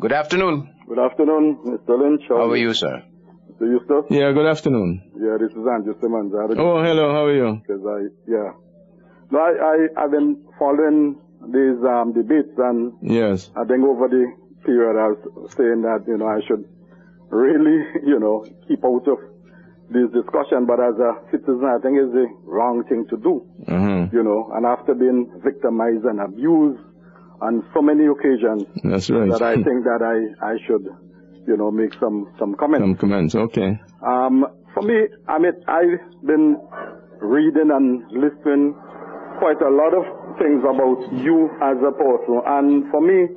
Good afternoon. Good afternoon, Mr. Lynch. How are you, sir? Mr. Eustace? Yeah, good afternoon. Yeah, this is Andrew Simmons. Oh, hello, how are you? No, I've been following these debates, and yes, I think over the period I was saying that, I should really, keep out of this discussion, but as a citizen, I think it's the wrong thing to do, and after being victimized and abused on so many occasions, that's right. That I think that I should, make some comments. Some comments, okay. For me, I've been reading and listening quite a lot of things about you as a person, and for me,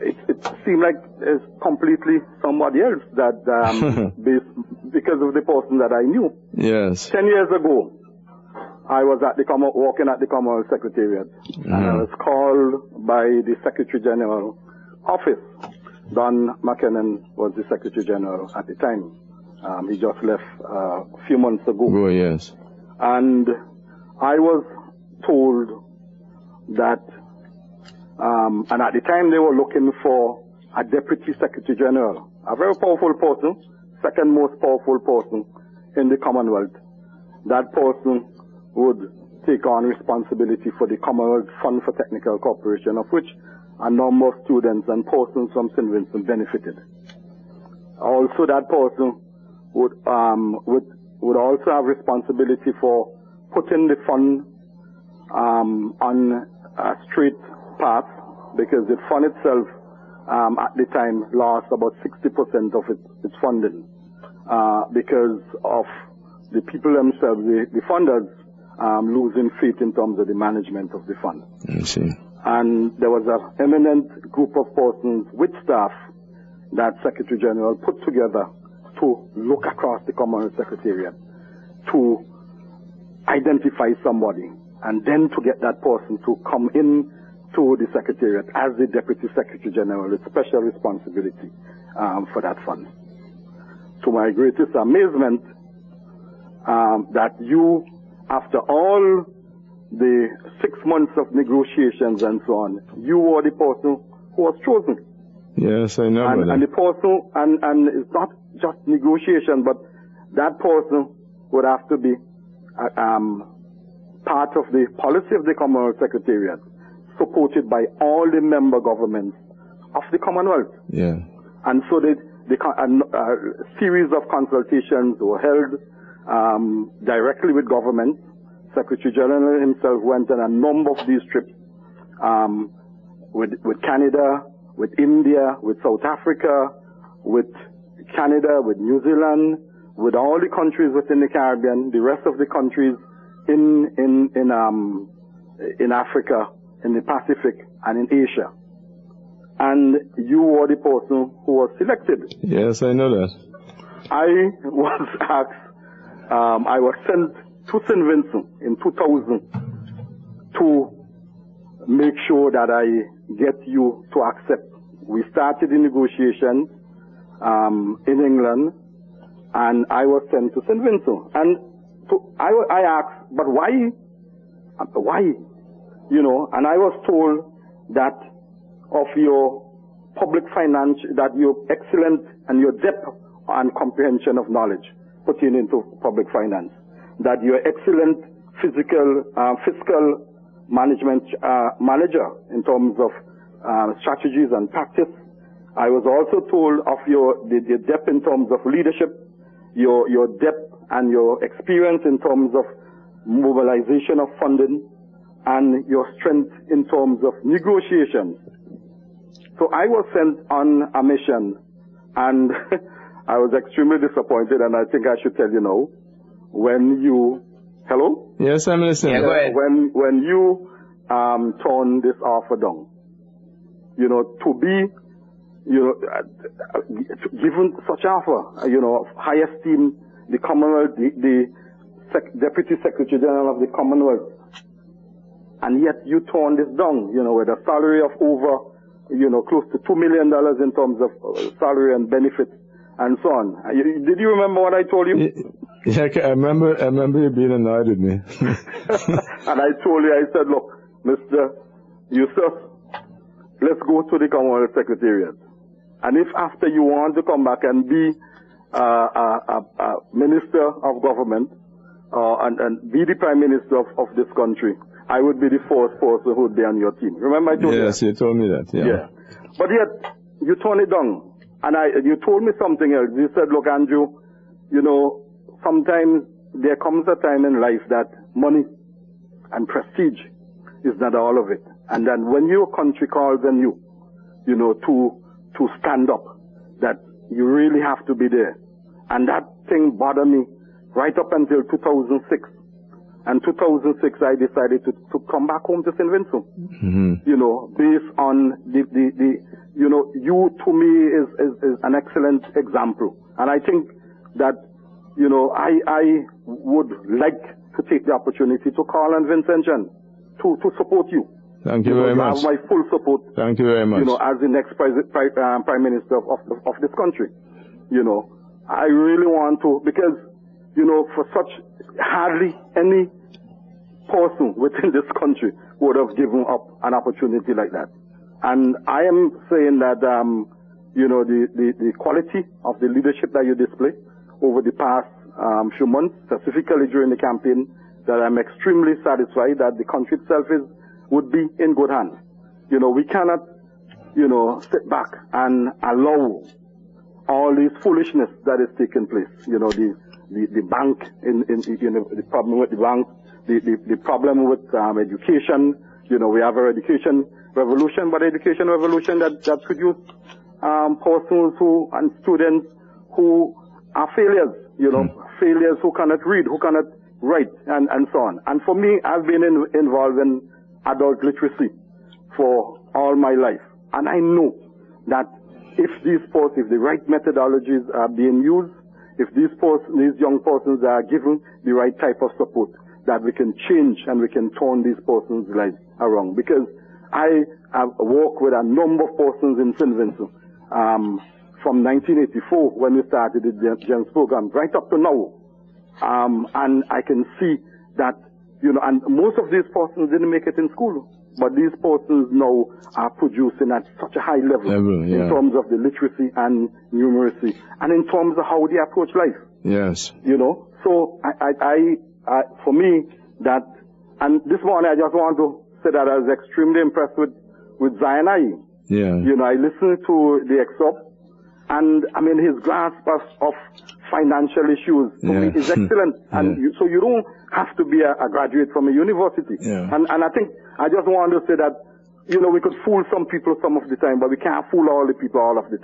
it seemed like it's completely somebody else that, because of the person that I knew. Yes. 10 years ago, I was walking at the Commonwealth Secretariat, and I was called by the Secretary General office. Don McKinnon was the Secretary General at the time. He just left a few months ago. Oh, yes. And I was told that, and at the time they were looking for a Deputy Secretary General, a very powerful person, second most powerful person in the Commonwealth. That person would take on responsibility for the Commonwealth Fund for Technical Cooperation, of which a number of students and persons from St. Vincent benefited. Also, that person would also have responsibility for putting the fund on a straight path, because the fund itself at the time lost about 60% of its funding because of the people themselves, the funders, losing faith in terms of the management of the fund. I see. And there was an eminent group of persons with staff that Secretary General put together to look across the Commonwealth Secretariat to identify somebody, and then to get that person to come in to the Secretariat as the Deputy Secretary General with special responsibility for that fund. To my greatest amazement, that you, after all the 6 months of negotiations and so on, you were the person who was chosen. Yes, I know. And the person, and it's not just negotiation, but that person would have to be part of the policy of the Commonwealth Secretariat, supported by all the member governments of the Commonwealth. Yeah. And so a series of consultations were held directly with government. Secretary General himself went on a number of these trips with Canada, with India, with South Africa, with Canada, with New Zealand, with all the countries within the Caribbean, the rest of the countries in Africa, in the Pacific, and in Asia. And you were the person who was selected. Yes, I know that. I was asked, I was sent to St. Vincent in 2000 to make sure that I get you to accept. We started the negotiations in England, and I was sent to St. Vincent. And I asked, but why? Why? And I was told that of your public finance, that you're excellent and your depth and comprehension of knowledge pertaining to public finance, that you're excellent fiscal management manager in terms of strategies and practice. I was also told of the depth in terms of leadership, your depth and your experience in terms of mobilization of funding, and your strength in terms of negotiations. So I was sent on a mission, and I was extremely disappointed, and I think I should tell you now, when you, hello? Yes, I'm listening. Yeah, go ahead. When you turned this offer down, to be, given such offer, of high esteem, the Commonwealth, the Deputy Secretary General of the Commonwealth, and yet you turned this down, with a salary of over, close to $2 million in terms of salary and benefits and so on. Did you remember what I told you? Yeah, I remember you being annoyed with me. And I told you, I said, look, Mr. Eustace, let's go to the Commonwealth Secretariat. And if after you want to come back and be a minister of government, and be the prime minister of this country, I would be the first person who would be on your team. Remember I told you that? Yes, you told me that, yeah. But yet, you turned it down. And you told me something else. You said, look, Andrew, you know, sometimes there comes a time in life that money and prestige is not all of it. And then when your country calls on you, you know, to stand up, that you really have to be there. And that thing bothered me right up until 2006. And 2006, I decided to come back home to St. Vincent. You know, based on you know, you to me is an excellent example. And I think that, you know, I would like to take the opportunity to call on Vincent Jan to support you. Thank you very much. You have my full support. Thank you very much. You know, as the next prime minister of this country. You know, I really want to, because, you know, for such, hardly any person within this country would have given up an opportunity like that. And I am saying that, you know, the quality of the leadership that you display over the past few months, specifically during the campaign, that I'm extremely satisfied that the country itself would be in good hands. You know, we cannot, you know, sit back and allow all this foolishness that is taking place. You know, the bank, you know, the problem with the bank, the problem with education. You know, we have our education revolution, but education revolution that produce persons and students who are failures, you know, failures who cannot read, who cannot write, and so on. And for me, I've been involved in adult literacy for all my life. And I know that if the right methodologies are being used, if these young persons are given the right type of support, that we can change and we can turn these persons' lives around. Because I have worked with a number of persons in St. Vincent from 1984 when we started the GEMS program right up to now. And I can see that, you know, and most of these persons didn't make it in school, but these persons now are producing at such a high level in terms of the literacy and numeracy and in terms of how they approach life. Yes. You know, so for me, that, and this morning I just want to say that I was extremely impressed with Zion I. Yeah. You know, I listened to the excerpt, and I mean, his grasp of financial issues to me is excellent. And so you don't have to be a graduate from a university. Yeah. And I think I just want to say that, you know, we could fool some people some of the time, but we can't fool all the people all of the time.